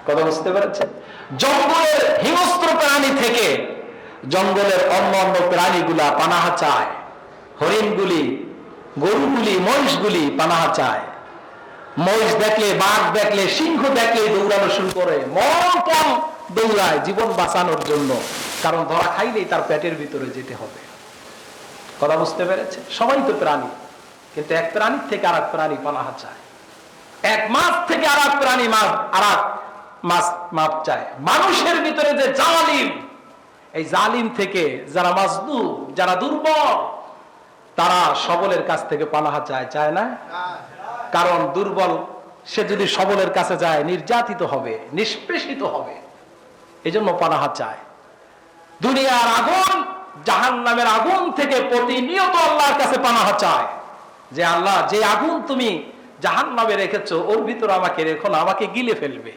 কথা বুঝতে পেরেছেন? জঙ্গলের হিংস্র প্রাণী থেকে জঙ্গলের অন্য অন্য প্রাণীগুলা পানাহা চায়। হরিণগুলি, গরুগুলি, মহিষগুলি পানাহা চায়। মহিষ দেখলে, বাঘ দেখলে, সিংহ দেখলে দৌড়ানো শুরু করে, মরণ দৌড়ায় জীবন বাঁচানোর জন্য। কারণ ধরা খাইলেই তার পেটের ভিতরে যেতে হবে। কথা বুঝতে পেরেছে? সবাই তো প্রাণী, কিন্তু এক প্রাণীর থেকে আর এক প্রাণী পানাহা চায়। এক মাছ থেকে আর এক প্রাণী আর এক মাছ চায়। মানুষের ভিতরে যে জালিম, এই জালিম থেকে যারা মাজলুম, যারা দুর্বল, তারা সবলের কাছ থেকে পানাহা চায়, চায় না? কারণ দুর্বল সে যদি সবলের কাছে যায় নির্যাতিত হবে, নিষ্পেষিত হবে, এজন্য পানাহা চায়। দুনিয়ার আগুন, জাহান্নামের আগুন থেকে প্রতিনিয়ত আল্লাহর কাছে পানাহা চায় যে আল্লাহ, যে আগুন তুমি জাহান্নামে রেখেছো ওর ভিতরে আমাকে রেখো না, আমাকে গিলে ফেলবে,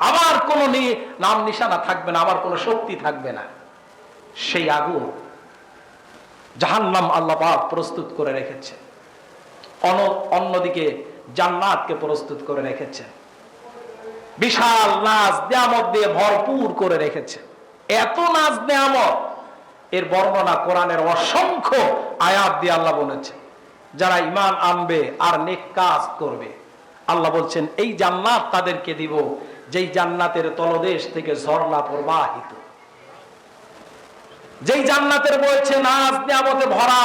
আমার কোনো নাম নিশানা থাকবে না, আমার কোনো শক্তি থাকবে না। সেই আগুন জাহান্নাম আল্লাহ পাক প্রস্তুত করে রেখেছে। অন্যদিকে জান্নাতকে প্রস্তুত করে রেখেছে, বিশাল নাজ নিয়ামত দিয়ে ভরপুর করে রেখেছে। এত নাজ নিয়ামত, এর বর্ণনা কোরআনের অসংখ্য আয়াত দিয়ে আল্লাহ বলেছে। যারা ঈমান আনবে আর নেক কাজ করবে, আল্লাহ বলছেন এই জান্নাত তাদেরকে দিব যেই জান্নাতের তলদেশ থেকে ঝর্ণা প্রবাহিত, যেই জান্নাতের বলছে নাজ নিয়ামতে ভরা,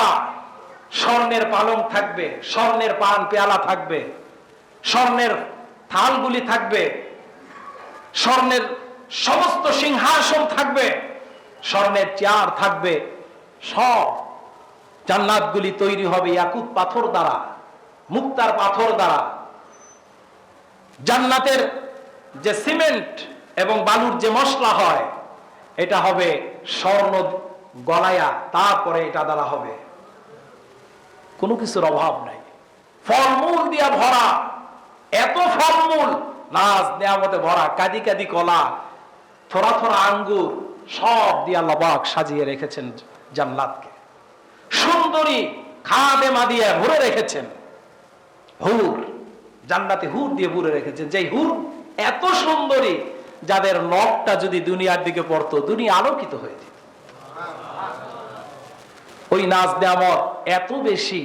স্বর্ণের পালং থাকবে, স্বর্ণের পান পেয়ালা থাকবে, স্বর্ণের থালগুলি থাকবে, স্বর্ণের সমস্ত সিংহাসন থাকবে, স্বর্ণের চেয়ার থাকবে। সব জান্নাতগুলি তৈরি হবে ইয়াকুত পাথর দ্বারা, মুক্তার পাথর দ্বারা। জান্নাতের যে সিমেন্ট এবং বালুর যে মশলা হয়, এটা হবে স্বর্ণ গলায়া, তারপরে এটা দ্বারা হবে। কোনো কিছুর অভাব নাই, ফলমূল দিয়া ভরা, এত ফলমূল, নাজ নিয়ামতে ভরা, কাদি কাদি কলা, থোড়া থোড়া আঙ্গুর, সব দিয়ে আল্লাহ পাক সাজিয়ে রেখেছেন জান্নাতকে। সুন্দরী খাদেমা দিয়ে ভরে রেখেছেন, হুর, জান্নাতে হুর দিয়ে ভরে রেখেছেন। যেই হুর এত সুন্দরী, যাদের নখটা যদি দুনিয়ার দিকে পড়তো দুনিয়া আলোকিত হয়ে যেত। ওই নাজ নিয়ামত এত বেশি,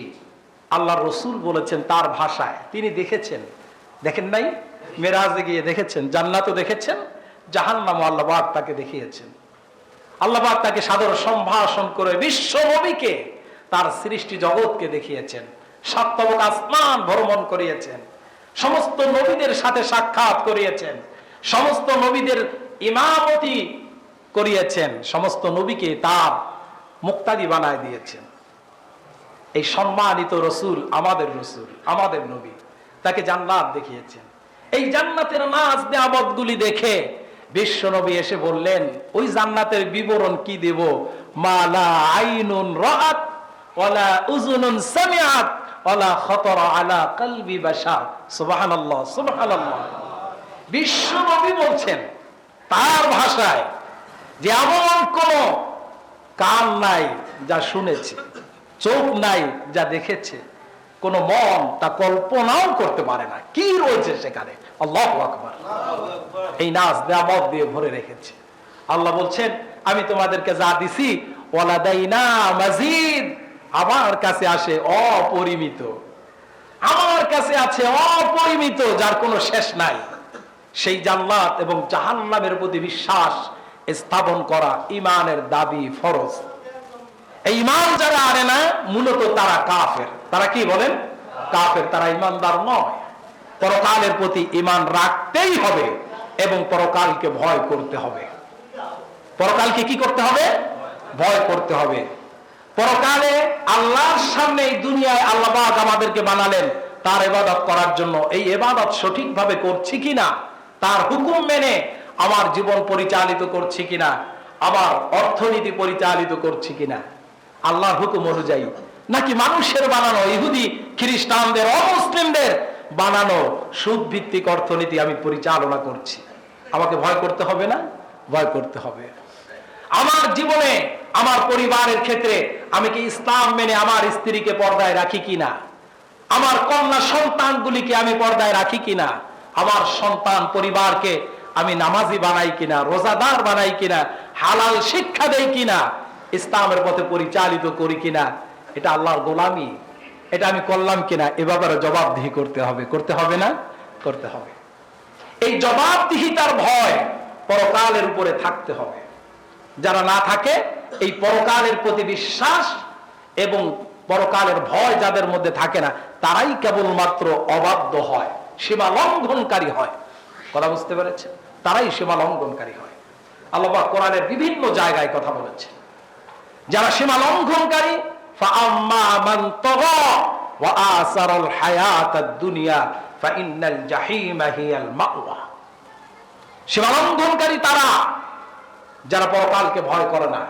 আল্লাহ রসুল বলেছেন তার ভাষায়, তিনি দেখেছেন, দেখেন নাই? মেরাজে গিয়ে দেখেছেন, জান্নাতও দেখেছেন, জাহান্নামও আল্লাহ পাক তাকে দেখিয়েছেন। আল্লাহ পাক তাকে সাদর সম্ভাষণ করে বিশ্ব নবীকে, তার সৃষ্টি জগৎকে দেখিয়েছেন। সাতবক আসমান ভ্রমণ করিয়েছেন, সমস্ত নবীদের সাথে সাক্ষাৎ করিয়েছেন, সমস্ত নবীদের ইমামতি করিয়েছেন, সমস্ত নবীকে তার মুক্তাদি বানায় দিয়েছেন। এই সম্মানিত রসুল, আমাদের রসুল, আমাদের নবী, তাকে জান্নাত দেখিয়েছেন। এই জান্নাতের নাজ নিয়ামতগুলি দেখে বিশ্ব নবী এসে বললেন, ওই জান্নাতের বিবরণ কি দেব? মালা আইনুন রাআত ওয়ালা উযুনুন সামিআত ওয়ালা খাতারা আলা কলবি বাশার। সুবহানাল্লাহ, সুবহানাল্লাহ। বিশ্ব নবী বলছেন তার ভাষায় যে এমন কোন কান নাই যা শুনেছে, চোখ নাই যা দেখেছে, কোন মন তা কল্পনাও করতে পারে না কি রয়েছে সেখানে। আল্লাহু আকবার। এই নাজ নিয়ামত দিয়ে ভরে রেখেছে। আল্লাহ বলছেন আমি তোমাদেরকে যা দিছি ওয়ালাদাইনা মাজিদ, আমার কাছে আসে অপরিমিত, আমার কাছে আছে অপরিমিত, যার কোনো শেষ নাই। সেই জান্নাত এবং জাহান্নামের প্রতি বিশ্বাস স্থাপন করা ঈমানের দাবি, ফরজ। এই ঈমান যারা আনে না, মূলত তারা কাফের। তারা কি বলেন? কাফের। তারা ঈমানদার নয়। পরকালের প্রতি ঈমান রাখতেই হবে এবং পরকালকে ভয় করতে হবে। পরকালকে কি করতে হবে? ভয় করতে হবে। পরকালে আল্লাহর সামনে এই দুনিয়ায় আল্লাহ পাক আমাদেরকে বানালেন তার ইবাদত করার জন্য। এই ইবাদত সঠিকভাবে করছি কিনা, তার হুকুম মেনে আমার জীবন পরিচালিত করছি কিনা, আমার অর্থনীতি পরিচালিত করছি কিনা আল্লাহর হুকুম অনুযায়ী, নাকি মানুষের বানানো, ইহুদি খ্রিস্টানদের, অমুসলিমদের বানানো সুদ ভিত্তিক অর্থনীতি আমি পরিচালনা করছি। আমাকে ভয় করতে হবে না? ভয় করতে হবে। আমার জীবনে, আমার পরিবারের ক্ষেত্রে আমি কি ইসলাম মেনে আমার স্ত্রীকে পর্দায় রাখি কিনা, আমার কন্যা সন্তানগুলিকে আমি পর্দায় রাখি কিনা, আমার সন্তান পরিবারকে আমি নামাজি বানাই কিনা, রোজাদার বানাই কিনা, হালাল শিক্ষা দেই কিনা, ইসলামের পথে পরিচালিত করি কিনা, এটা আল্লাহর গোলামি, এটা আমি করলাম কিনা, এ ব্যাপারে জবাবদিহি করতে হবে। করতে হবে না? করতে হবে। এই জবাবদিহিতার ভয় পরকালের উপরে থাকতে হবে। যারা না থাকে, এই পরকালের প্রতি বিশ্বাস এবং পরকালের ভয় যাদের মধ্যে থাকে না, তারাই কেবলমাত্র অবাধ্য হয়, সীমা লঙ্ঘনকারী হয়। কথা বুঝতে পেরেছে? তারাই সীমা লঙ্ঘনকারী হয়। আল্লাহ পাক কোরআনের বিভিন্ন জায়গায় কথা বলেছে, যারা সীমা লঙ্ঘনকারী, ফাআম্মা মান তাগা ওয়া আসারাল হায়াতাদ দুনিয়া ফাইন্নাল জাহিমা হিয়াল মাওয়া। সীমা লঙ্ঘনকারী তারা যারা পরকালকে ভয় করে না,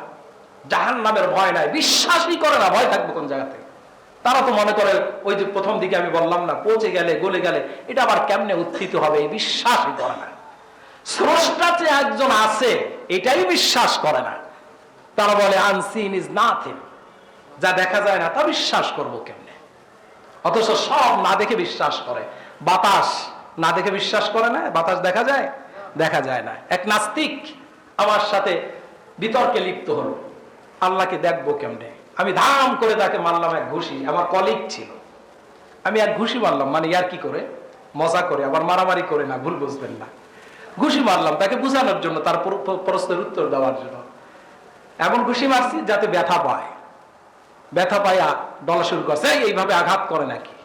জাহান্নামের ভয় নাই, বিশ্বাসই করে না। ভয় থাকবে কোন জায়গা থেকে? তারা তো মনে করে ওই যে প্রথম দিকে আমি বললাম না, পচে গেলে গলে গেলে এটা আবার কেমনে উত্থিত হবে, এই বিশ্বাসই করে না। স্রষ্টা যে একজন আছে এটাই বিশ্বাস করে না। তারা বলে আনসিন ইজ নাথিং, যা দেখা যায় না তা বিশ্বাস করবো কেমনে? অথচ সব না দেখে বিশ্বাস করে। বাতাস না দেখে বিশ্বাস করে না? বাতাস দেখা যায়? দেখা যায় না। এক নাস্তিক আমার সাথে বিতর্কে লিপ্ত হলো, আল্লাহকে দেখবো কেমনে? আমি ধাম করে তাকে মারলাম এক ঘুষি। আমার কলিগ ছিল, আমি এক ঘুষি মারলাম, মানে ইয়ার কি করে, মজা করে, আবার মারামারি করে না, ভুল বুঝবেন না। ঘুষি মারলাম তাকে বুঝানোর জন্য, তার প্রশ্নের উত্তর দেওয়ার জন্য। এমন ঘুষি মারছি যাতে ব্যথা পায়। ব্যথা পাইয়া ডলা শুরু করছে, এইভাবে আঘাত করে নাকি?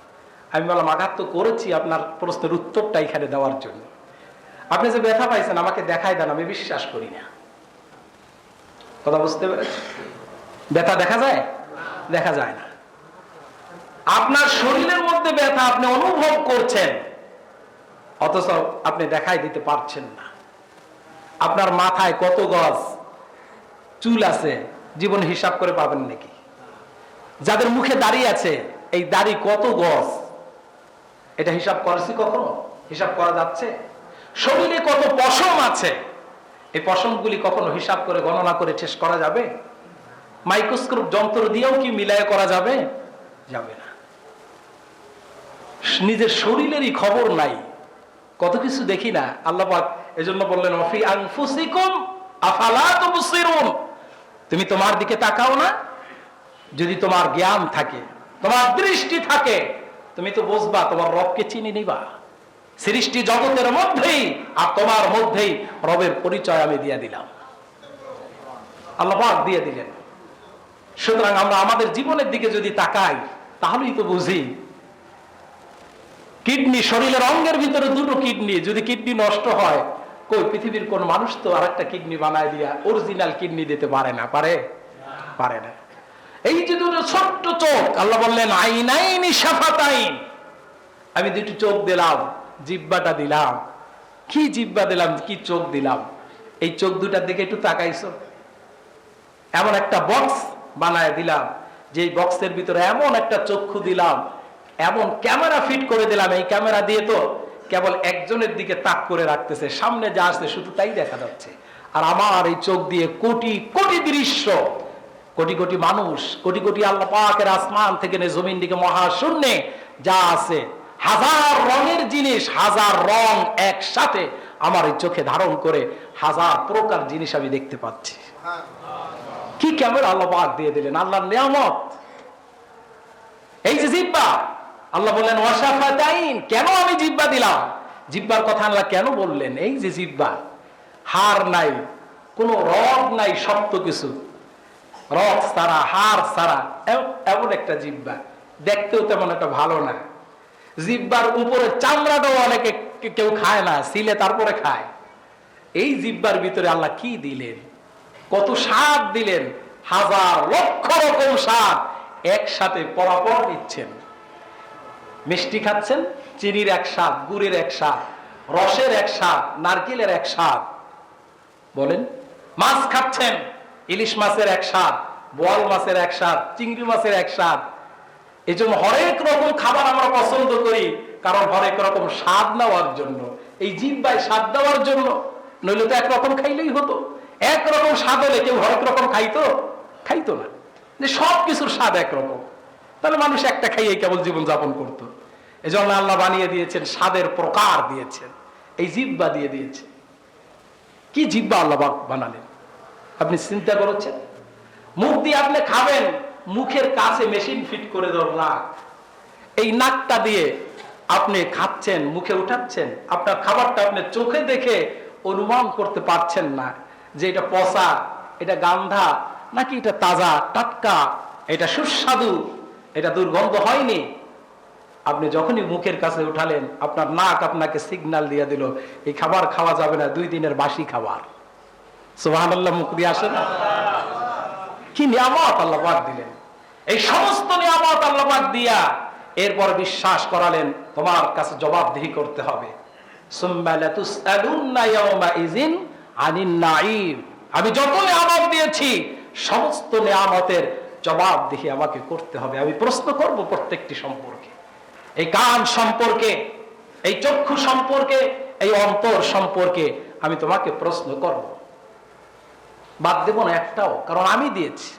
আমি বললাম, আঘাত তো করেছি আপনার প্রশ্নের উত্তরটা এখানে দেওয়ার জন্য। আপনি যে ব্যথা পাইছেন আমাকে দেখাই দেন, আমি বিশ্বাস করি না। কথা বুঝতে পেরেছি? ব্যথা দেখা যায়? দেখা যায় না। আপনার শরীরের মধ্যে ব্যথা আপনি অনুভব করছেন, অথচ আপনি দেখাই দিতে পারছেন না। আপনার মাথায় কত গজ চুল আছে জীবন হিসাব করে পাবেন নাকি? যাদের মুখে দাড়ি আছে, এই দাড়ি কত গজ, এটা হিসাব করেছি কখনো? হিসাব করা যাচ্ছে? শরীরে কত পশম আছে, এই পশমগুলি কখনো হিসাব করে গণনা করে শেষ করা যাবে? মাইক্রোস্কোপ যন্ত্র দিয়েও কি মিলায় করা যাবে? যাবে না। নিজের শরীরেরই খবর নাই, কত কিছু দেখি না। আল্লাহ পাক এজন্য বললেন, ওয়াফি আনফুসিকুম আফালা তুবসিরুন, তুমি তোমার দিকে তাকাও না? যদি তোমার জ্ঞান থাকে, তোমার দৃষ্টি থাকে, তুমি তো বুঝবা, তোমার রবকে চিনে নিবা। সৃষ্টি জগতের মধ্যেই আর তোমার মধ্যেই রবের পরিচয় আমি দিয়ে দিলাম, আল্লাহ পাক দিয়ে দিলেন। সুতরাং আমরা আমাদের জীবনের দিকে যদি তাকাই, তাহলেই তো বুঝি। কিডনি, শরীরের অঙ্গের ভিতরে দুটো কিডনি, যদি কিডনি নষ্ট হয়, কই পৃথিবীর কোন মানুষ তো আর একটা কিডনি বানায় দিয়া অরিজিনাল কিডনি দিতে পারে না? পারে? পারে না। এই যে দুটো ছোট্ট চোখ, আল্লাহ বললেন আইনাইনি শাফাতাইন, আমি দুটো চোখ দিলাম, জিহ্বাটা দিলাম। কি জিহ্বা দিলাম, কি চোখ দিলাম? এই চোখ দুটার দিকে একটু তাকাইছো? এমন একটা বক্স বানায় দিলাম, যে বক্সের ভিতরে এমন একটা চক্ষু দিলাম, এমন ক্যামেরা ফিট করে দিলাম, এই ক্যামেরা দিয়ে তো কেবল একজনের দিকে তাক করে রাখতেছে, সামনে যা আসছে শুধু তাই দেখা যাচ্ছে। আর আমার এই চোখ দিয়ে কোটি কোটি দৃশ্য, কোটি কোটি মানুষ, কোটি কোটি আল্লাহ পাকের আসমান থেকে জমিন দিকে মহাশূন্যে যা আছে, হাজার রঙের জিনিস, হাজার রং একসাথে আমার এই চোখে ধারণ করে হাজার প্রকার জিনিস আমি দেখতে পাচ্ছি। কি ক্যামেরা আল্লাহ পাক দিয়ে দিলেন, আল্লাহর নিয়ামত। এই যে জিহ্বা, আল্লাহ বললেন ওয়াশাফাতাইন, কেন আমি জিহ্বা দিলাম? জিহ্বার কথা আল্লাহ কেন বললেন? এই যে জিহ্বা, হাড় নাই, কোনো রগ নাই, শক্ত কিছু, রগ ছাড়া, হাড় ছাড়া, এমন একটা জিহ্বা, দেখতেও তেমন একটা ভালো না। জিহ্বার উপরে চামড়াটাও অনেকে কেউ খায় না, সিলে তারপরে খায়। এই জিহ্বার ভিতরে আল্লাহ কি দিলেন, কত স্বাদ দিলেন, হাজার লক্ষ রকম স্বাদ একসাথে পরাপর নিচ্ছেন। মিষ্টি খাচ্ছেন, চিনির এক স্বাদ, গুড়ের এক স্বাদ, রসের এক স্বাদ, নারকেলের এক স্বাদ। বলেন, মাছ খাচ্ছেন, ইলিশ মাছের এক স্বাদ, বোয়াল মাছের এক স্বাদ, চিংড়ি মাছের এক স্বাদ। এই জন্য হরেক রকম খাবার আমরা পছন্দ করি, কারণ হরেক রকম স্বাদ নেওয়ার জন্য, এই জিহ্বায় স্বাদ দেওয়ার জন্য। নইলে তো একরকম খাইলেই হতো। একরকম স্বাদ হলে কেউ হরেক রকম খাইতো? খাইতো না। যে সব কিছুর স্বাদ একরকম, তাহলে মানুষ একটা খাইয়ে কেবল জীবন যাপন করতো। এই জন্য আল্লাহ বানিয়ে দিয়েছেন, স্বাদের প্রকার দিয়েছেন, এই জিহ্বা দিয়ে দিয়েছে। কি জিহ্বা আল্লাহ পাক বানালেন, আপনি চিন্তা করেছেন? মুখ দিয়ে আপনি খাবেন, মুখের কাছে মেশিন ফিট করে দেওয়ার নাক, এই নাকটা দিয়ে আপনি খাচ্ছেন, মুখে উঠাচ্ছেন, আপনার খাবারটা আপনি চোখে দেখে অনুমান করতে পারছেন না যে এটা পচা, এটা গান্ধা, নাকি এটা তাজা টাটকা, এটা সুস্বাদু, এটা দুর্গন্ধ হয়নি। আপনি যখনই মুখের কাছে উঠালেন, আপনার নাক আপনাকে সিগন্যাল দিয়ে দিল এই খাবার খাওয়া যাবে না, 2 দিনের বাসি খাবার। সুবহানাল্লাহ, মুখ দিয়ে আসে না? কি নিয়ামত আল্লাহ পাক দিলেন! এই সমস্ত নিয়ামত আল্লাহ পাক দিয়া এরপর বিশ্বাস করালেন তোমার কাছে জবাবদিহি করতে হবে। সুম্মা লাতুসআলুন্না ইয়াওমাইযিন আনিন নাঈম, আমি যত নিয়ামত দিয়েছি সমস্ত নিয়ামতের জবাবদিহি আমাকে করতে হবে। আমি প্রশ্ন করব প্রত্যেকটি সম্পর্কে, এই কান সম্পর্কে, এই চক্ষু সম্পর্কে, এই অন্তর সম্পর্কে আমি তোমাকে প্রশ্ন করব। বাদ দেব না একটাও, কারণ আমি দিয়েছি।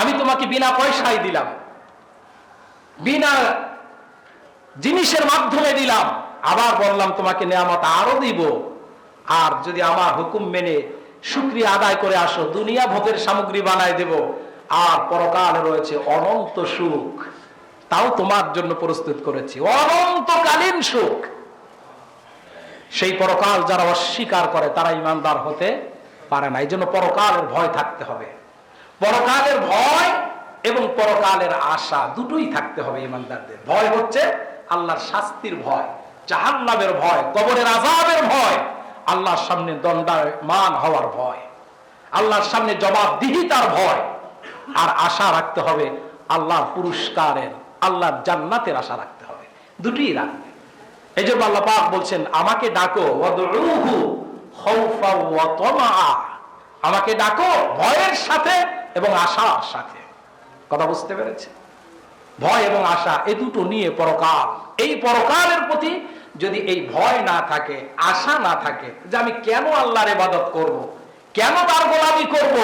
আমি তোমাকে বিনা পয়সায় দিলাম, বিনা জিনিসের মাধ্যমে দিলাম, আবার বললাম তোমাকে নিয়ামত আরো দিব। আর যদি আমার হুকুম মেনে শুকরিয়া আদায় করে আসো, দুনিয়া ভোগের সামগ্রী বানায় দেব। আর পরকালে রয়েছে অনন্ত সুখ, তাও তোমার জন্য প্রস্তুত করেছি, অনন্তকালীন সুখ। সেই পরকাল যারা অস্বীকার করে তারা ইমানদার হতে পারে না। এই জন্য পরকালের ভয় থাকতে হবে। পরকালের ভয় এবং পরকালের আশা দুটোই থাকতে হবে ইমানদারদের। ভয় হচ্ছে আল্লাহর শাস্তির ভয়, জাহান্নামের ভয়, কবরের আযাবের ভয়, আল্লাহর সামনে দণ্ডায়মান হওয়ার ভয়, আল্লাহর সামনে জবাবদিহিতার ভয়। আর আশা রাখতে হবে আল্লাহর পুরস্কারের, আল্লাহর জান্নাতের আশা রাখতে হবে। দুটোই রাখবে। এই জন্য আল্লাহ পাক বলছেন আমাকে ডাকো, ওয়াদউহু খাউফা ওয়া তামআ, আমাকে ডাকো ভয়ের সাথে এবং আশার সাথে। কথা বুঝতে পেরেছে? ভয় এবং আশা এই দুটো নিয়ে পরকাল। এই পরকালের প্রতি যদি এই ভয় না থাকে, আশা না থাকে, যে আমি কেন আল্লাহর ইবাদত করব, কেন তার গোলামি করব,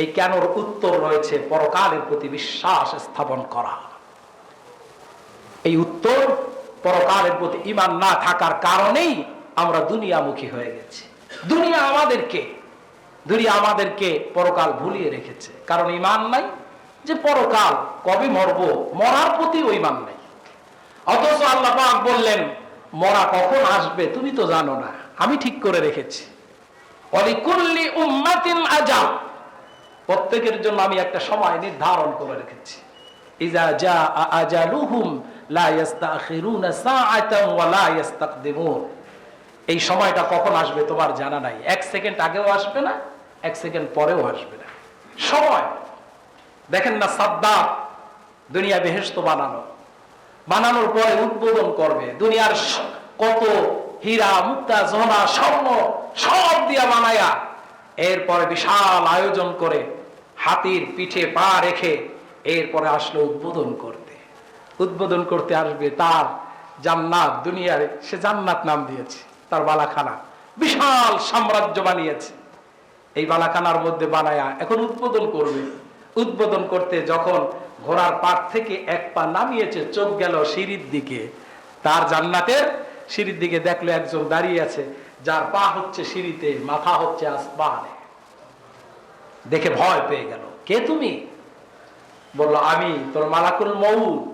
এই কেনর উত্তর রয়েছে পরকালের প্রতি বিশ্বাস স্থাপন করা। এই উত্তর পরকালের প্রতি ঈমান না থাকার কারণেই আমরা দুনিয়ামুখী হয়ে গেছি। দুনিয়া আমাদেরকে পরকাল ভুলিয়ে রেখেছে, কারণ ঈমান নাই যে পরকাল কবে মরব, মরার প্রতি ঈমান নাই। অথচ আল্লাহ পাক বললেন মরা কখন আসবে তুমি তো জানো না, আমি ঠিক করে রেখেছি। ওয়ালিকুল্লি উম্মাতিন আজাল, প্রত্যেকের জন্য আমি একটা সময় নির্ধারণ করে রেখেছি। ইযা জাআ আজালুহুম লা ইস্তাখিরুনা সাআতান ওয়া লা ইস্তাকদিমুন, এই সময়টা কখন আসবে তোমার জানা নাই। 1 সেকেন্ড আগেও আসবে না, 1 সেকেন্ড পরেও আসবে না। সময় দেখেন না, সাদ্দাত দুনিয়া বেহেশত বানানোর পরে উদ্বোধন করবে। দুনিয়ার কত হীরা মুক্তা সোনা স্বর্ণ সব দিয়া বানায়া এরপরে বিশাল আয়োজন করে হাতির পিঠে পা রেখে এরপরে আসলো উদ্বোধন করতে আসবে তার জান্নাত। দুনিয়ার সে জান্নাত নাম দিয়েছে, তার বালাখানা, বিশাল সাম্রাজ্য বানিয়েছে। এই বালাখানার মধ্যে বানায়া এখন উদ্বোধন করবে। উদ্বোধন করতে যখন ঘোড়ার পাট থেকে 1 পা নামিয়েছে, চোখ গেল সিঁড়ির দিকে, তার জান্নাতের সিঁড়ির দিকে, দেখলো একজন দাঁড়িয়ে আছে যার পা হচ্ছে সিঁড়িতে, মাথা হচ্ছে আসমানে। দেখে ভয় পেয়ে গেল। কে তুমি? বলল আমি তোর মালাকুল মউত,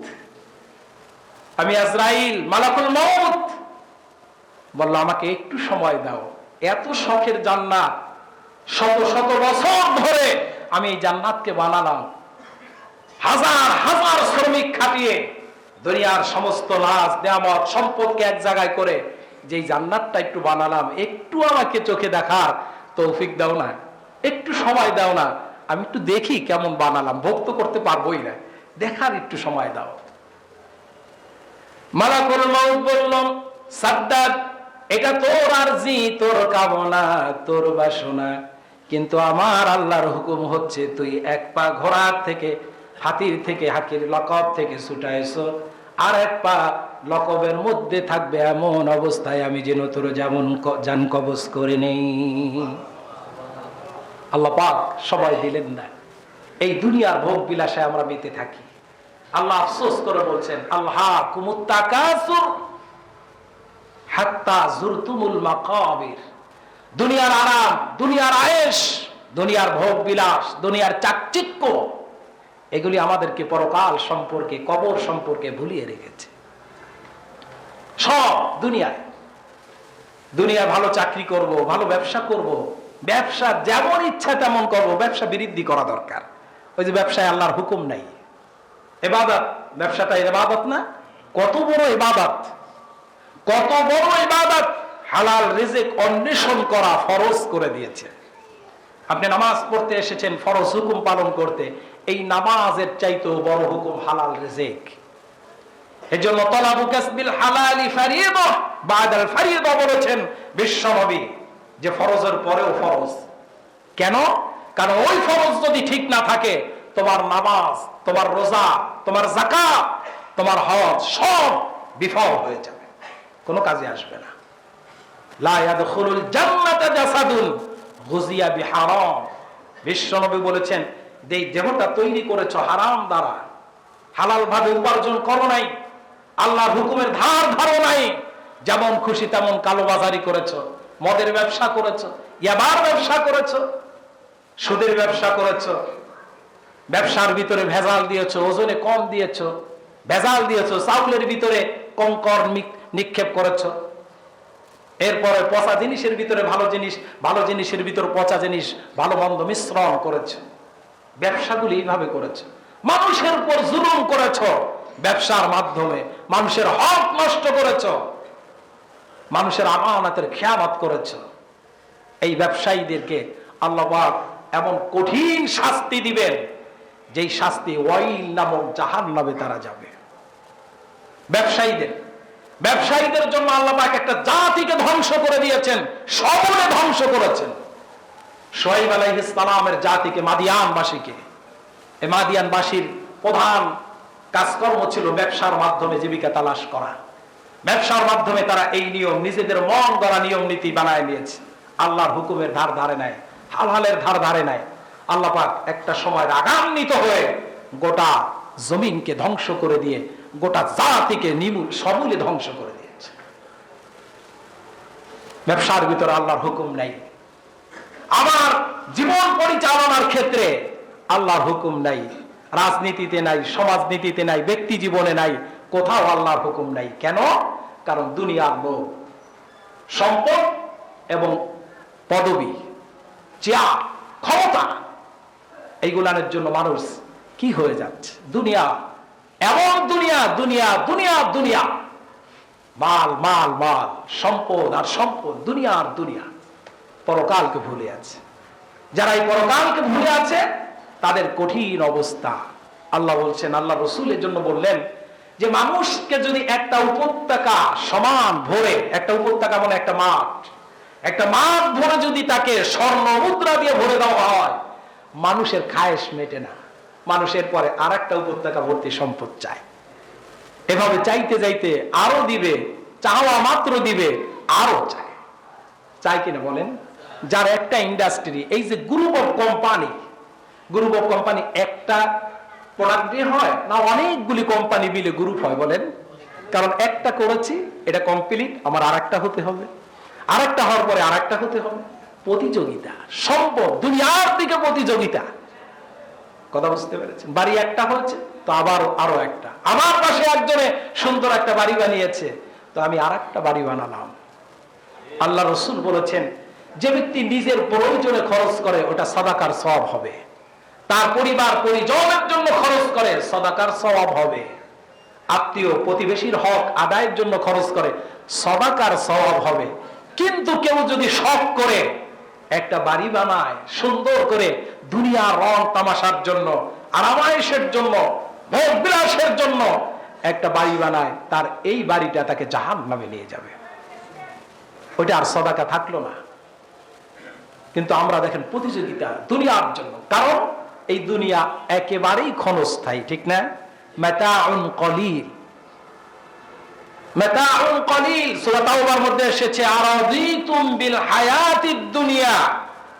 আমি আজরাইল মালাকুল মউত। বলল আমাকে একটু সময় দাও, এত শখের জান্নাত, শত শত বছর ধরে আমি এই জান্নাতকে বানালাম, হাজার হাজার শ্রমিক খাটিয়ে দুনিয়ার সমস্ত লাজ নিয়ামত সম্পদকে এক জায়গায় করে যে জান্নাতটা একটু বানালাম, একটু আমাকে চোখে দেখার তৌফিক দাও না, একটু সময় দাও না, আমি একটু দেখি কেমন বানালাম। ভোগ তো করতে পারবোই না, দেখার একটু সময় দাও। মালাকুল মউত বলল সাদ্দাত, এটা তোর আরজি, তোর কামনা, তোর বাসনা, কিন্তু আমার আল্লাহর হুকুম হচ্ছে তুই 1 পা ঘোড়ার থেকে, হাতির থেকে, হাতির লকব থেকে ছুটাইছো, আর 1 পা লকবের মধ্যে থাকবে এমন অবস্থায় আমি যেন তোর যেমন জান কবজ করে নেই। আল্লাহ পাক সবাই দিলেন না। এই দুনিয়ার ভোগ বিলাসে আমরা মেতে থাকি। আল্লাহ আফসোস করে বলছেন আল্লাহকুমুত তাকাসুর হাত্তা যুরতুমুল মাকাবির, দুনিয়ার আরাম, দুনিয়ার আয়েশ, দুনিয়ার ভোগ বিলাস, দুনিয়ার চাকচিক্য, এগুলি আমাদেরকে পরকাল সম্পর্কে, কবর সম্পর্কে ভুলিয়ে রেখেছে। সব দুনিয়ায় ভালো চাকরি করব, ভালো ব্যবসা করব, ব্যবসা যেমন ইচ্ছা তেমন করব, ব্যবসা বৃদ্ধি করা দরকার। ওই যে ব্যবসায় আল্লাহর হুকুম নাই, ইবাদত, ব্যবসাটা ইবাদত না? কত বড় ইবাদত, কত বড় ইবাদত! হালাল রিজিক অন্বেষণ করা ফরজ করে দিয়েছে। আপনি নামাজ পড়তে এসেছেন ফরজ হুকুম পালন করতে, এই নামাজের চাইতেও বড় হুকুম হালাল রিজিক। এজন্য তলাবু কাসবিল হালালি ফারিয়্যা বাদাল ফারিয়্যা বলেছেন বিশ্বনবী, যে ফরজের পরেও ফরজ। কেন? কারণ ওই ফরজ যদি ঠিক না থাকে, তোমার নামাজ, তোমার রোজা, তোমার যাকাত, তোমার হজ সব বিফল হয়ে যাবে, কোনো কাজে আসবে না। লা ইয়াদখুলুল জান্নাতা জাসাদুন গুযিয়া বিহারাম। বিশ্বনবী বলেছেন, এই দেহটা তৈরি করেছো হারাম দ্বারা, হালাল ভাবে উপার্জন করো নাই, আল্লাহর হুকুমের ধার ধারো নাই, যেমন খুশি তেমন কালোবাজারি করেছো, মদের ব্যবসা করেছো, ইয়াবার ব্যবসা করেছো, সুদের ব্যবসা করেছো, ব্যবসার ভিতরে ভেজাল দিয়েছো, ওজনে কম দিয়েছো, ভেজাল দিয়েছো, চাউলের ভিতরে কঙ্কর নিক্ষেপ করেছো, এরপরে পচা জিনিসের ভিতরে ভালো জিনিস, ভালো জিনিসের ভিতরে পচা জিনিস, ভালো মন্দ মিশ্রণ করেছো, ব্যবসাগুলি এইভাবে করেছো, মানুষের উপর জুলুম করেছো, ব্যবসার মাধ্যমে মানুষের হক নষ্ট করেছো, মানুষের আমানতের খেয়ানত করেছো। এই ব্যবসায়ীদেরকে আল্লাহ পাক এমন কঠিন শাস্তি দিবেন, যেই শাস্তি ওয়াইল নামক জাহান্নামে তারা যাবে। ব্যবসায়ীদের জন্য আল্লাহ পাক একটা জাতিকে ধ্বংস করে দিয়েছেন, সমূলে ধ্বংস করেছেন। শুআয়ব আলাইহিস সালামের জাতিকে, মাদিয়ানবাসীকে, এই মাদিয়ানবাসীর প্রধান কাজকর্ম ছিল ব্যবসার মাধ্যমে জীবিকা তালাশ করা। ব্যবসার মাধ্যমে তারা এই নিয়ম, নিজেদের মন গড়া নিয়ম নীতি বানায় নিয়েছে। আল্লাহর হুকুমের ধার ধারে নাই, হালালের ধার ধারে নাই। আল্লাহ পাক একটা সময় রাগান্বিত হয়ে গোটা জমিনকে ধ্বংস করে দিয়ে গোটা জাতিকে সমূলে ধ্বংস করে দিয়েছে। ব্যবসার ভিতরে আল্লাহর হুকুম নাই, আমার জীবন পরিচালনার ক্ষেত্রে আল্লাহর হুকুম নাই, রাজনীতিতে নাই, সমাজনীতিতে নাই, ব্যক্তি জীবনে নাই, কোথাও আল্লাহর হুকুম নাই। কেন? কারণ দুনিয়ার লোভ, সম্পদ এবং পদবি, চেয়ার, ক্ষমতা, এইগুলানের জন্য মানুষ কি হয়ে যাচ্ছে? দুনিয়া, এমন দুনিয়া, দুনিয়া, দুনিয়া, দুনিয়া, মাল, মাল, মাল, সম্পদ আর সম্পদ, দুনিয়া আর দুনিয়া, পরকালকে ভুলে আছে। যারা এই পরকালকে ভুলে আছে তাদের কঠিন অবস্থা। আল্লাহ বলছেন, আল্লাহ রসুলের জন্য বললেন যে মানুষকে যদি একটা উপত্যকা সমান ভরে, একটা উপত্যকা মানে একটা মাঠ ভরে যদি তাকে স্বর্ণ মুদ্রা দিয়ে ভরে দেওয়া হয়, মানুষের খায়েশ মেটে না, মানুষের পরে আর একটা উপত্যকা ভর্তি সম্পদ চায়। এভাবে চাইতে চাইতে আরো দিবে, চাওয়া মাত্র দিবে, আরো চায়। চায় কিনা বলেন? যার একটা ইন্ডাস্ট্রি, এই যে গ্রুপ অফ কোম্পানি একটা প্রোডাক্ট দিয়ে হয় না অনেকগুলি কোম্পানি মিলে গ্রুপ হয়? বলেন। কারণ একটা করেছি, এটা কমপ্লিট, আমার আর একটা হতে হবে, আর একটা হওয়ার পরে আর একটা হতে হবে। প্রতিযোগিতা, সম্পদ, দুনিয়ার দিকে প্রতিযোগিতা। কথা বুঝতে পেরেছেন? বাড়ি একটা হচ্ছে তো আবার আরো একটা, আমার পাশে একজনে সুন্দর একটা বাড়ি বানিয়েছে তো আমি আর একটা বাড়ি বানালাম। আল্লাহ রসুল বলেছেন, যে ব্যক্তি নিজের প্রয়োজনে খরচ করে ওটা সাদাকার সওয়াব হবে, তার পরিবার পরিজনের জন্য খরচ করে সাদাকার সওয়াব হবে, আত্মীয় প্রতিবেশীর হক আদায়ের জন্য খরচ করে সাদাকার সওয়াব হবে। কিন্তু কেউ যদি শখ করে একটা বাড়ি বানায় সুন্দর করে, দুনিয়ার রং তামাশার জন্য, আরামায়েশের জন্য, ভোগ বিলাসের জন্য একটা বাড়ি বানায়, তার এই বাড়িটা তাকে জাহান্নামে নিয়ে যাবে, ওইটা আর সাদাকা থাকলো না। কিন্তু আমরা দেখেন প্রতিযোগিতা দুনিয়ার জন্য, কারণ এই দুনিয়া একেবারেই ক্ষণস্থায়ী, ঠিক না? মাতাউন কলিল, মাতাউন কলিল। সূরা তাওবার মধ্যে এসেছে, আরাদিতুম বিল হায়াতিদ দুনিয়া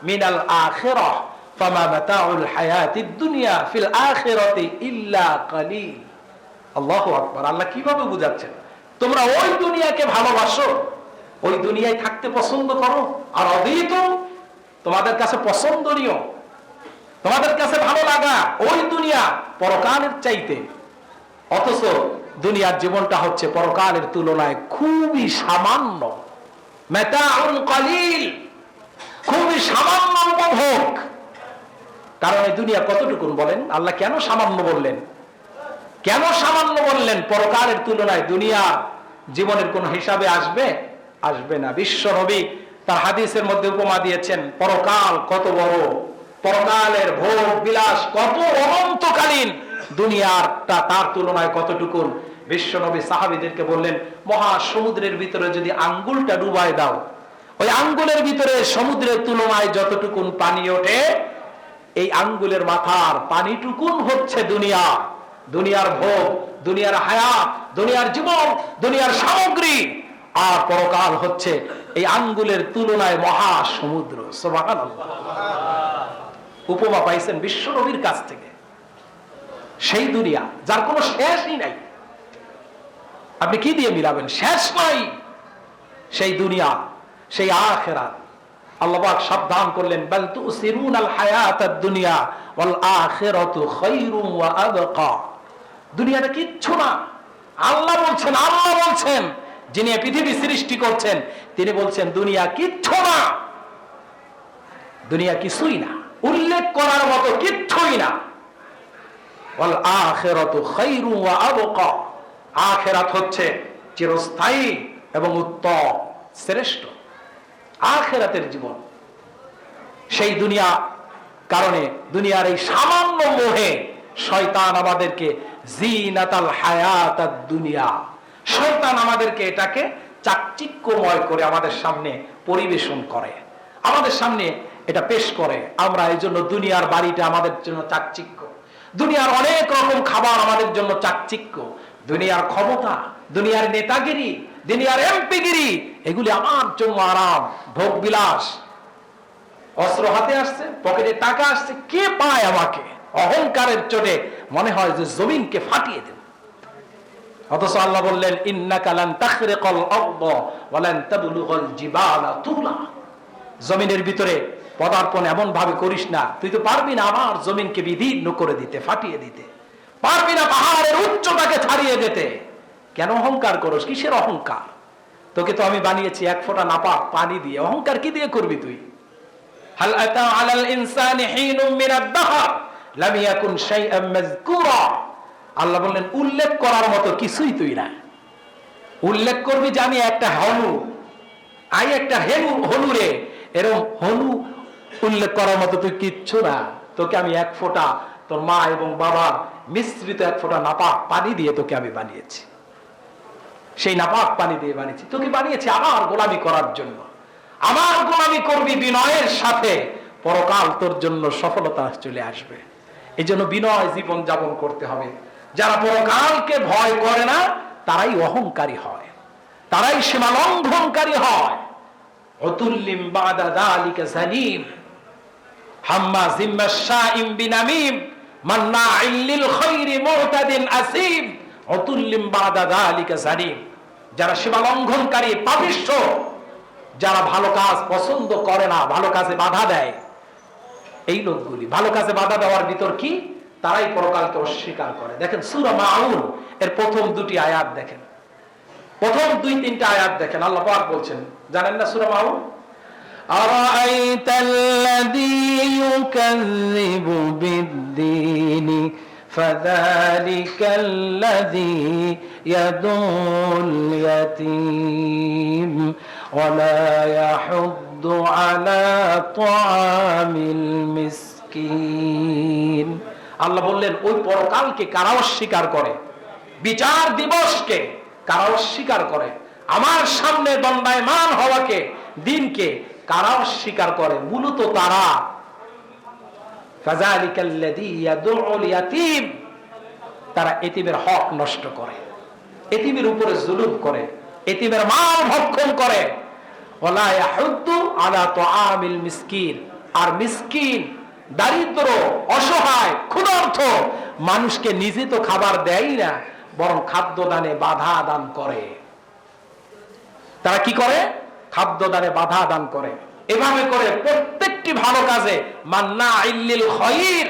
মিনাল আখিরাহ ফামা মাতাউল হায়াতিদ দুনিয়া ফিল আখিরাতি ইল্লা কলিল। আল্লাহু আকবার। আল্লাহ কিভাবে বুঝাচ্ছেন? তোমরা ওই দুনিয়াকে ভালোবাসো ওই দুনিয়ায় থাকতে পছন্দ করো, আর অদিত তোমাদের কাছে পছন্দনীয়, তোমাদের কাছে ভালো লাগা ওই দুনিয়া পরকালের চাইতে। অথচ দুনিয়ার জীবনটা হচ্ছে পরকালের তুলনায় খুবই সামান্য, মাতাউন কলিল, খুবই সামান্য উপভোগ। কারণ এই দুনিয়া কতটুকুন বলেন? আল্লাহ কেন সামান্য বললেন? কেন সামান্য বললেন? পরকালের তুলনায় দুনিয়া জীবনের কোন হিসাবে আসবে? আসবে না। বিশ্ব নবী তার হাদিসের মধ্যে উপমা দিয়েছেন, পরকাল কত বড়, পরকালের ভোগ বিলাস কত অনন্তকালীন, দুনিয়ারটা তার তুলনায় কতটুকুন। বিশ্ব নবী সাহাবীদেরকে বললেন, মহাসমুদ্রের ভিতরে যদি আঙ্গুলটা ডুবায় দাও, ওই আঙ্গুলের ভিতরে সমুদ্রের তুলনায় যতটুকুন পানি ওঠে, এই আঙ্গুলের মাথার পানিটুকুন হচ্ছে দুনিয়া, দুনিয়ার ভোগ, দুনিয়ার হায়াত, দুনিয়ার জীবন, দুনিয়ার সামগ্রী। আর পরকাল হচ্ছে এই আঙ্গুলের তুলনায় মহাসমুদ্র। সুবহানাল্লাহ। উপমা পাইছেন বিশ্ব নবীর কাছ থেকে। সেই দুনিয়া যার কোনো শেষই নাই, আপনি কি দিয়ে মিলাবেন? শেষ নাই সেই দুনিয়া, সেই আখিরাত। আল্লাহ পাক সাবধান করলেন, বাল তুসিরুনাল হায়াতাদ দুনিয়া ওয়াল আখিরাতু খায়রুম ওয়া আবকা। দুনিয়াটা কিচ্ছু না। আল্লাহ বলছেন যিনি পৃথিবী সৃষ্টি করছেন, তিনি বলছেন দুনিয়া কিচ্ছু না, দুনিয়া কিছুই না, উল্লেখ করার মতো কিচ্ছুই না। ওয়াল আখিরাতু খায়রুম ওয়া আবকা, আখিরাত হচ্ছে চিরস্থায়ী এবং উত্তম, শ্রেষ্ঠ। আখিরাতের জীবন সেই দুনিয়া, কারণে দুনিয়ার এই সামান্য মোহে শয়তান আমাদেরকে জিনাতাল হায়াতাদ দুনিয়া, শয়তান আমাদেরকে এটাকে চাকচিক্যময় করে আমাদের সামনে পরিবেশন করে, আমাদের সামনে এটা পেশ করে। আমরা এই জন্য দুনিয়ার বাড়িটা আমাদের জন্য চাকচিক্য, দুনিয়ার অনেক রকম খাবার আমাদের জন্য চাকচিক্য, দুনিয়ার ক্ষমতা, দুনিয়ার নেতাগিরি, দুনিয়ার এমপিগিরি, এগুলি আমার জন্য আরাম, ভোগ বিলাস। অস্ত্র হাতে আসছে, পকেটে টাকা আসছে, কে পায় আমাকে? অহংকারের চোটে মনে হয় যে জমিনকে ফাটিয়ে দেব। অথচ আল্লাহ বললেন, ইন্নাকা লান তাখরিকাল আরদ ওয়া লান তাবলুগাল জিবালা তুলা। জমিনের ভিতরে পদার্পণ এমন ভাবে করিস না, তুই তো পারবি না আমার জমিনকে বিদীর্ণ করে দিতে, ফাটিয়ে দিতে পারবি না, পাহাড়ের উচ্চতাকে ছাড়িয়ে যেতে। কেন অহংকার করস? কিসের অহংকার? তোকে তো আমি বানিয়েছি এক ফোঁটা নাপাক পানি দিয়ে, অহংকার কি দিয়ে করবি তুই? হাল আতা আলাল ইনসানি হিনুম মিনাদ দাহর লাম ইয়াকুন শাইআম মাযকুরা। আল্লাহ বললেন, উল্লেখ করার মতো কিছুই তুই না। উল্লেখ করবি যে আমি একটা হনু, একটা হনু রে, এরকম হনু উল্লেখ করার মতো তুই কিচ্ছু না। তোকে আমি এক ফোঁটা তোর মা এবং বাবার মিশ্রিত এক ফোঁটা নাপাক পানি দিয়ে তোকে আমি বানিয়েছি, সেই নাপাক পানি দিয়ে বানিয়েছি, তোকে বানিয়েছি আমার গোলামি করার জন্য। আমার গোলামি করবি বিনয়ের সাথে, পরকাল তোর জন্য সফলতা চলে আসবে। এই জন্য বিনয় জীবন যাপন করতে হবে। যারা পরকালকে ভয় করে না, তারাই অহংকারী হয়, তারাই সীমা লঙ্ঘনকারী হয়। উতুল্লিম বাদা যালিকা জানিম হাম্মাজিম মাশাইম বিনামিম মান্নাইল লিল খায়রি মুতাদিন আসিম। উতুল্লিম বাদা যালিকা জানিম, যারা সীমা লঙ্ঘনকারী, পাপিষ্ঠ, যারা ভালো কাজ পছন্দ করে না, ভালো কাজে বাধা দেয়, এই লোকগুলি ভালো কাজে বাধা দেওয়ার ভিতর কি? তারাই পরকালকে অস্বীকার করে। দেখেন সূরা মাউন এর প্রথম দুটি আয়াত দেখেন, প্রথম দুই তিনটা আয়াত দেখেন। আল্লাহ পাক বলছেন, জানেন না সূরা মাউন? আরাআইতাল্লাযী ইউকাযযিবু বিদ্দীনি ফাযালিকাল্লাযী ইয়াদুল ইয়াতীম ওয়া লা ইয়াহুদ্দু আলা তাআমিল মিসকিন। আল্লাহ বললেন, ওই পরকালকে কারা অস্বীকার করে, বিচার দিবসকে কারা অস্বীকার করে, আমার সামনে দণ্ডায়মান হওয়াকে, দিনকে কারা অস্বীকার করে, মূলত তারা ফাযালিকাল্লাযী ইয়াদুল ইয়াতীম, তারা এতিমের হক নষ্ট করে, এতিমের উপরে জুলুম করে, এতিমের মাল ভক্ষণ করে। ওয়ালা ইয়াহুদ্দু আলা তাআমিল মিসকিন, আর মিসকিন, দারিদ্র, অসহায়, ক্ষুধার্ত মানুষকে নিজে তো খাবার দেয় না, বরং খাদ্য দানে বাধা দান করে। তারা কি করে? খাদ্য দানে বাধা দান করে। এভাবে করে প্রত্যেকটি ভালো কাজে মান্না ইল্লিল খায়র,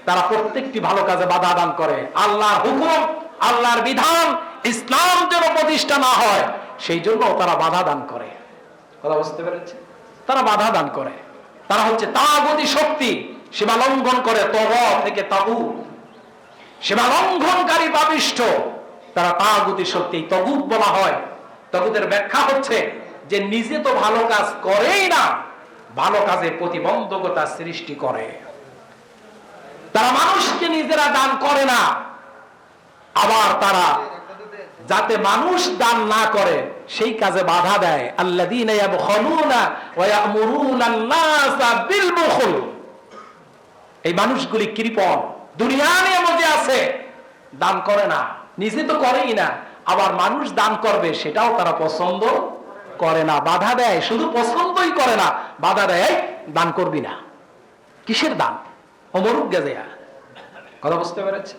তারা প্রত্যেকটি ভালো কাজে বাধা দান করে। আল্লাহর হুকুম, আল্লাহর বিধান, ইসলাম যেন প্রতিষ্ঠা না হয় সেই জন্য তারা বাধা দান করে। কথা বুঝতে পেরেছে? তারা বাধা দান করে। তারা হচ্ছে তাগুতি শক্তি, সীমা লঙ্ঘন করে। তগ থেকে তাগুত, সীমা লঙ্ঘনকারী পাপিষ্ঠ, তারা তাগুতি শক্তি। তাগুত বলা হয়, তাগুতের ব্যাখ্যা হচ্ছে যে নিজে তো ভালো কাজ করেই না, ভালো কাজে প্রতিবন্ধকতা সৃষ্টি করে। তারা মানুষকে নিজেরা দান করে না, আবার তারা যাতে মানুষ দান না করে সেই কাজে বাধা দেয়। আল্লাযীনা ইয়াবখুলুনা ওয়া ইয়া'মুরুনা আন-নাসা বিল বুখল। এই মানুষগুলি কৃপণ, দুনিয়ার মধ্যে আছে, দান করে না, নিজে তো করেই না, আবার মানুষ দান করবে সেটাও তারা পছন্দ করে না, বাধা দেয়। শুধু পছন্দই করে না, বাধা দেয়, দান করবি না। কিসের দান? অমরুক গেজেয়া। কথা বুঝতে পেরেছে?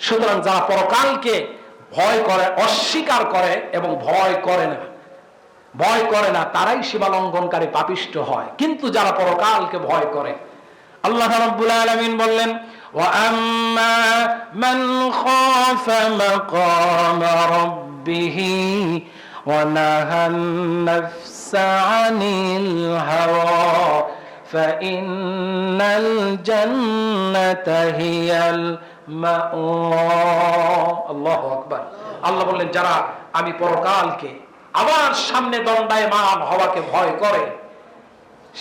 সুতরাং যারা পরকালকে ভয় করে, অস্বীকার করে এবং ভয় করে না তারাই সীমা লঙ্ঘনকারী পাপিষ্ঠ হয়। কিন্তু যারা পরকালকে ভয় করে, আল্লাহ রাব্বুল আলামিন বললেন, ওয়া আম্মা মান খাফা মাকামা রাব্বিহি ওয়া নাহান নাফসা আনিল হাওয়া ফাইন্নাল জান্নাতা হিয়াল মাওয়া। আল্লাহু আকবার। আল্লাহ বললেন, যারা আমি পরকালকে, আবার সামনে দণ্ডায়মান হওয়াকে ভয় করে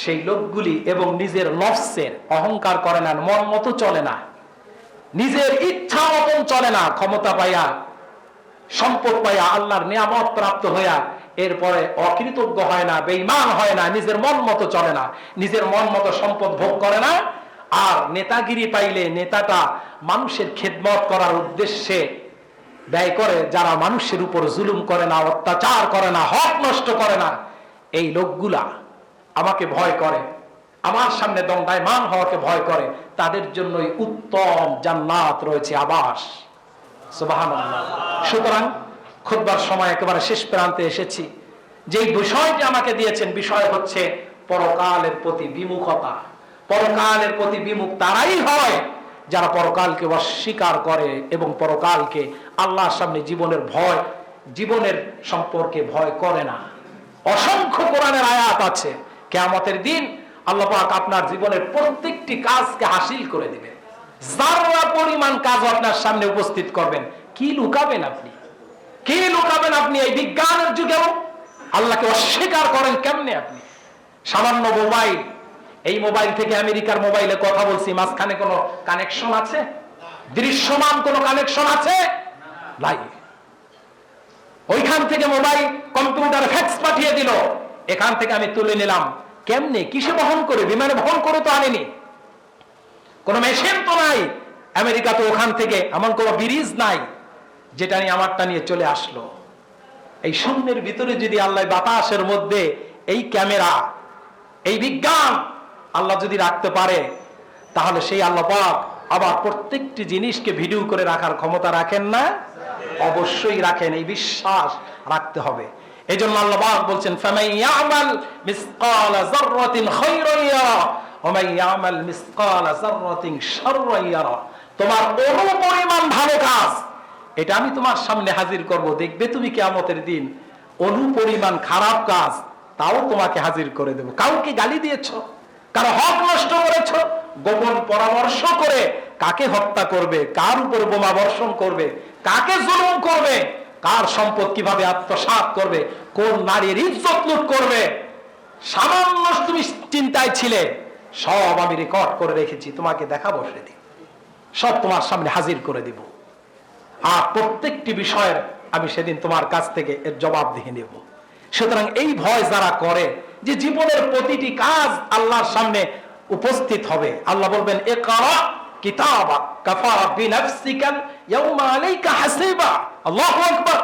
সেই লোকগুলি এবং নিজের নফসের অহংকার করে না, মন মতো চলে না, নিজের ইচ্ছা মতন চলে না, ক্ষমতা পাইয়া, সম্পদ পাইয়া, আল্লাহর নিয়ামত প্রাপ্ত হইয়া এরপরে অকৃতজ্ঞ হয় না, বেঈমান হয় না, নিজের মন মতো চলে না, নিজের মন মতো সম্পদ ভোগ করে না। আর নেতাগিরি পাইলে নেতাটা মানুষের খেদমত করার উদ্দেশ্যে ব্যয় করে, যারা মানুষের উপর জুলুম করে না, অত্যাচার করে না, হক নষ্ট করে না, এই লোকগুলা আমাকে ভয় করে, আমার সামনে দণ্ডায়মান হওয়াকে ভয় করে, তাদের জন্যই উত্তম জান্নাত রয়েছে, আবাস। সুবহানাল্লাহ। সুতরাং খুতবার সময় একেবারে শেষ প্রান্তে এসেছি। যে বিষয়টি আমাকে দিয়েছেন, বিষয় হচ্ছে পরকালের প্রতি বিমুখতা। পরকালের প্রতি বিমুখ তারাই হয় যারা পরকালকে অস্বীকার করে এবং পরকালকে আল্লাহর সামনে জীবনের সম্পর্কে ভয় করে না। অসংখ্য কোরআনের আয়াত আছে, কিয়ামতের দিন আল্লাহ পাক আপনার জীবনের প্রত্যেকটি কাজকে হাসিল করে দিবে। যারা পরিমাণ কাজ আপনার সামনে উপস্থিত করবেন, কি লুকাবেন আপনি? কি লুকাবেন আপনি? এই বিজ্ঞানের যুগেও আল্লাহকে অস্বীকার করেন কেমনে আপনি? সামান্য মোবাইল, এই মোবাইল থেকে আমেরিকার মোবাইলে কথা বলছি, মাঝখানে কোনো কানেকশন আছে? দৃশ্যমান কোনো কানেকশন আছে? নাই। ওইখান থেকে মোবাইল কম্পিউটার ফ্যাক্স পাঠিয়ে দিল, এখান থেকে আমি তুলে নিলাম। কেমনে, কিসে বহন করে? বিমানে বহন করে তো আনেনি, কোন মেশিন তো নাই। আমেরিকা তো ওখান থেকে এমন কোন ব্রিজ নাই যেটা নিয়ে আমারটা নিয়ে চলে আসলো। এই শূন্যের ভিতরে যদি আল্লাহ বাতাসের মধ্যে এই ক্যামেরা, এই বিজ্ঞান আল্লাহ যদি রাখতে পারে, তাহলে সেই আল্লাহ পাক আবার প্রত্যেকটি জিনিসকে ভিডিও করে রাখার ক্ষমতা রাখেন না? অবশ্যই রাখেন, এই বিশ্বাস রাখতে হবে। এই জন্য আল্লাহ পাক বলছেন, ফামান ইয়ামাল মিসকালা যাররাতিন খায়রান ইয়ারা ওয়া মান ইয়ামাল মিসকালা যাররাতিন শাররান ইয়ারা। তোমার অনু পরিমাণ ভালো কাজ এটা আমি তোমার সামনে হাজির করব, দেখবে তুমি কিয়ামতের দিন অনু পরিমাণ খারাপ কাজ তাও তোমাকে হাজির করে দেব। কাউকে গালি দিয়েছো, কারো হক নষ্ট করেছো, গোপন পরামর্শ করে কাকে হত্যা করবে, কার উপর বোমা বর্ষণ করবে, কাকে জুলুম করবে, কার সম্পদ কিভাবে আত্মসাৎ করবে, কোন নারীর ইজ্জত লুট করবে, সামান্য তুমি চিন্তায় ছিলে, সব আমি রেকর্ড করে রেখেছি, তোমাকে দেখাবো, সেদিন সব তোমার সামনে হাজির করে দিব। আর প্রত্যেকটি বিষয়ের আমি সেদিন তোমার কাছ থেকে এর জবাব দিয়ে নেব। সুতরাং এই ভয় যারা করে যে জীবনের প্রতিটি কাজ আল্লাহর সামনে উপস্থিত হবে, আল্লাহ বলবেন, ইকরা কিতাবাক কাফা বিনাফসিকাল ইয়াউমা আলাইকা হাসিবা। আল্লাহু আকবার।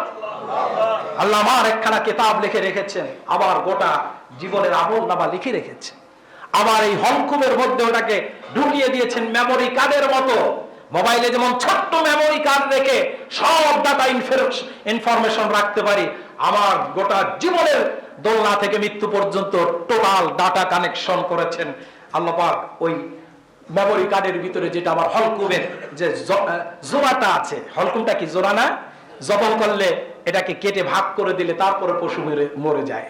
আল্লাহ আমার একখানা কিতাব লিখে রেখেছেন, আবার গোটা জীবনের আমলনামা লিখে রেখেছেন, আবার এই হলকুমের মধ্যে ওটাকে ঢুকিয়ে দিয়েছেন মেমোরি কার্ডের মতো। মোবাইলে যেমন ছোট্ট মেমোরি কার্ড রেখে সব ডাটা ইনফরমেশন রাখতে পারি, আমার গোটা জীবনের দোলনা থেকে মৃত্যু পর্যন্ত টোটাল ডাটা কানেকশন করেছেন আল্লাহ পাক। ওই মেমোরি কার্ডের ভিতরে যেটা আমার হলকুমের যে জোড়াটা আছে, হলকুমটা কি জোড়া না? জবাই করলে এটাকে কেটে ভাগ করে দিলে তারপরে পশু মরে যায়,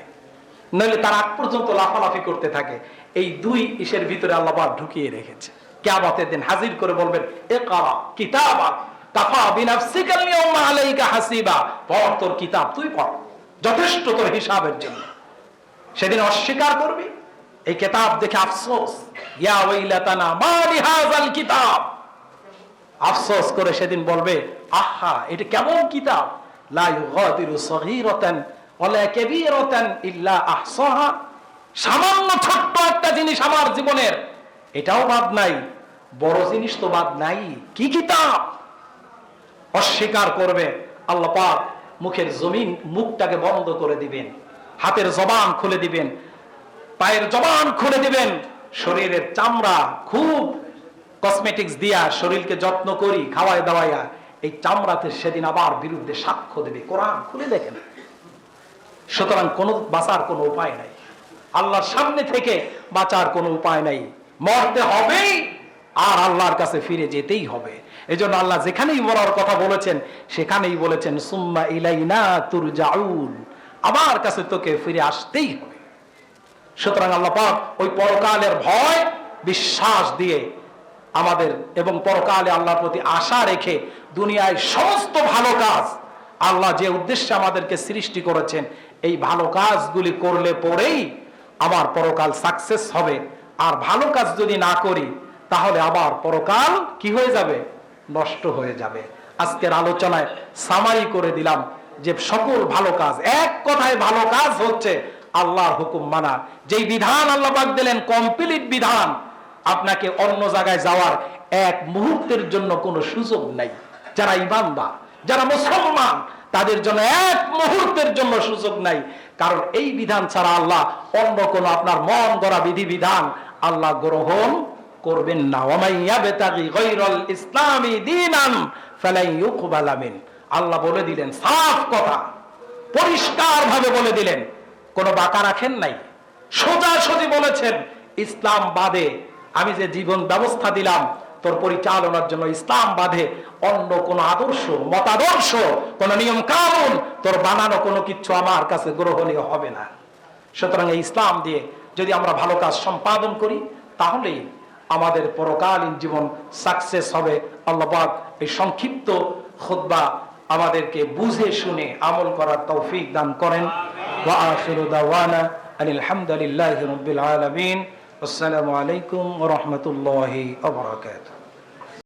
নইলে তার আগ পর্যন্ত লাফালাফি করতে থাকে। এই দুই ইসের ভিতরে আল্লাহ পাক ঢুকিয়ে রেখেছে। কিয়ামতের দিন হাজির করে বলবেন, ইকরা কিতাবাক কাফা বিনাফসিকাল ইয়াউমা আলাইকা হাসিবা, পড় তোর কিতাব, তুই পড়, যথেষ্ট তোর হিসাবের জন্য। সেদিন অস্বীকার করবি, এই কিতাব দেখে আফসোস, ইয়া ওয়াইলাতানা মা লিহাযাল কিতাব, আফসোস করে সেদিন বলবে, আহা এটা কেমন কিতাব, লা ইউগাদিরু সগীরাতান ওয়ালা কাবীরাতান ইল্লা আহসাহা, সামান্য ছোট্ট একটা জিনিস আমার জীবনের এটাও বাদ নাই, বড় জিনিস তো বাদ নাই, কি কিতাব? অস্বীকার করবে। আল্লাহ পাক মুখের জমিন, মুখটাকে বন্ধ করে দিবেন, হাতের জবান খুলে দিবেন, পায়ের জবান খুলে দিবেন, শরীরের চামড়া খুব কসমেটিক্স দিয়া শরীরকে যত্ন করি খাওয়ায় দাওয়াইয়া, এই চামড়াতে সেদিন আবার বিরুদ্ধে সাক্ষ্য দেবে। কোরআন খুলে দেখেন। সুতরাং কোনো বাঁচার কোনো উপায় নাই, আল্লাহর সামনে থেকে বাঁচার কোনো উপায় নাই, মরতে হবেই আর আল্লাহর কাছে ফিরে যেতেই হবে। এজন্য আল্লাহ যেখানেই মরার কথা বলেছেন সেখানেই বলেছেন সুম্মা ইলাইনা তুরজাউন, আমার কাছে তোকে ফিরে আসতেই হবে। সুতরাং আল্লাহ পাক ওই পরকালের ভয় বিশ্বাস দিয়ে আমাদের এবং পরকালে আল্লাহর প্রতি আশা রেখে দুনিয়ায় সমস্ত ভালো কাজ, আল্লাহ যে উদ্দেশ্যে আমাদেরকে সৃষ্টি করেছেন, এই ভালো কাজগুলি করলে পরেই আমার পরকাল সাকসেস হবে। আর ভালো কাজ যদি না করি তাহলে আবার পরকাল কি হয়ে যাবে? নষ্ট হয়ে যাবে। আজকের আলোচনায় সামারি করে দিলাম যে সকল ভালো কাজ, এক কথায় ভালো কাজ হচ্ছে আল্লাহর হুকুম মানা। যেই বিধান আল্লাহ পাক দিলেন কমপ্লিট বিধান, আপনাকে অন্য জায়গায় যাওয়ার এক মুহূর্তের জন্য কোনো সুযোগ নাই। যারা ঈমানদার, যারা মুসলমান, তাদের জন্য এক মুহূর্তের জন্য সুযোগ নাই, কারণ এই বিধান ছাড়া আল্লাহ অন্য কোন আপনার মন গড়া বিধি বিধান আল্লাহ গ্রহণ করবেন না। ওয়া ইয়াবতাগি গায়রাল ইসলামি দীনান ফালাই ইউকবালা মিন, আল্লাহ বলে দিলেন, সাফ কথা পরিষ্কার ভাবে বলে দিলেন, কোনো বাঁকা রাখেন নাই, সোজাসুজি বলেছেন, ইসলাম বাদে আমি যে জীবন ব্যবস্থা দিলাম তোর পরিচালনার জন্য, ইসলাম বাদে অন্য কোন আদর্শ, মতাদর্শ, কোন নিয়ম কানুন, তোর বানানো কোনো কিছু আমার কাছে গ্রহণীয় হবে না। সুতরাং এই ইসলাম দিয়ে যদি আমরা ভালো কাজ সম্পাদন করি তাহলেই আমাদের পরকালীন জীবন সাকসেস হবে। আল্লাহ পাক এই সংক্ষিপ্ত খুতবা আমাদেরকে বুঝে শুনে আমল করার তৌফিক দান করেন। ওয়া আখিরু দাওয়ানা আনিল হামদুলিল্লাহি রাব্বিল আলামিন। আসসালামু আলাইকুম ওয়া রাহমাতুল্লাহি ওয়া বারাকাতুহু।